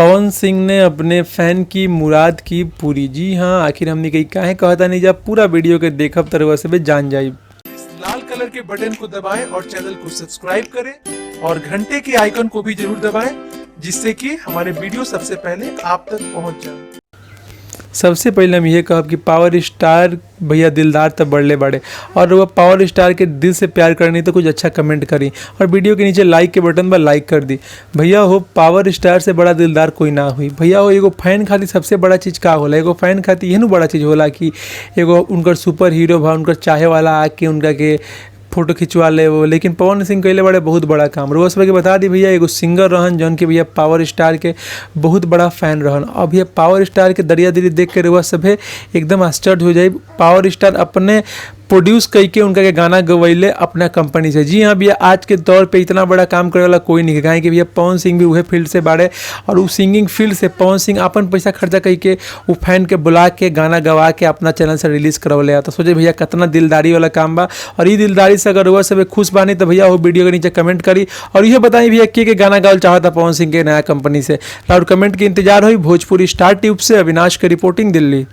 पवन सिंह ने अपने फैन की मुराद की पूरी। जी हाँ, आखिर हमने कही काहे कहता नहीं, जब पूरा वीडियो के देखब तरह से जान जाए। इस लाल कलर के बटन को दबाएं और चैनल को सब्सक्राइब करें और घंटे के आइकन को भी जरूर दबाएं, जिससे कि हमारे वीडियो सबसे पहले आप तक पहुंच जाए। सबसे पहले हम ये कहब कि पावर स्टार भैया दिलदार तब बढ़ले बड़े, और वह पावर स्टार के दिल से प्यार करनी तो कुछ अच्छा कमेंट करी और वीडियो के नीचे लाइक के बटन पर लाइक कर दी। भैया हो, पावर स्टार से बड़ा दिलदार कोई ना हुई। भैया हो, एगो फैन खातिर सबसे बड़ा चीज़ का होला? एगो फैन खातिर यह बड़ा चीज़ होला कि एगो उनकर सुपर हीरो भा, उनकर चाहे वाला आके उनका के फोटो खिंचवा ले वो। लेकिन पवन सिंह कैले बड़े बहुत बड़ा काम। रोज के बता दी भैया, एगो सिंगर रहन जौन के भैया पावर स्टार के बहुत बड़ा फैन रहन। अब भैया पावर स्टार के दरिया दिली देख के रोज सभे एकदम आश्चर्य हो जाए। पावर स्टार अपने प्रोड्यूस करके उनका के गाना गवैले अपना कंपनी से। जी हाँ भैया, आज के दौर पे इतना बड़ा काम करे वाला कोई नहीं है कि भैया पवन सिंह भी वही फील्ड से बाड़े, और वो सिंगिंग फील्ड से पवन सिंह अपन पैसा खर्चा करके वो फैन के बुला के गाना गवा के अपना चैनल से रिलीज करवले। तो सोचे भैया कितना दिलदारी वाला काम बा, और ये दिलदारी से अगर वह सब खुश बानी तो भैया वो वीडियो के नीचे कमेंट करी और यह बताई भैया के गाना गावल चाहता पवन सिंह के नया कंपनी से। और कमेंट के इंतजार हुई। भोजपुरी स्टार ट्यूब से अविनाश की रिपोर्टिंग, दिल्ली।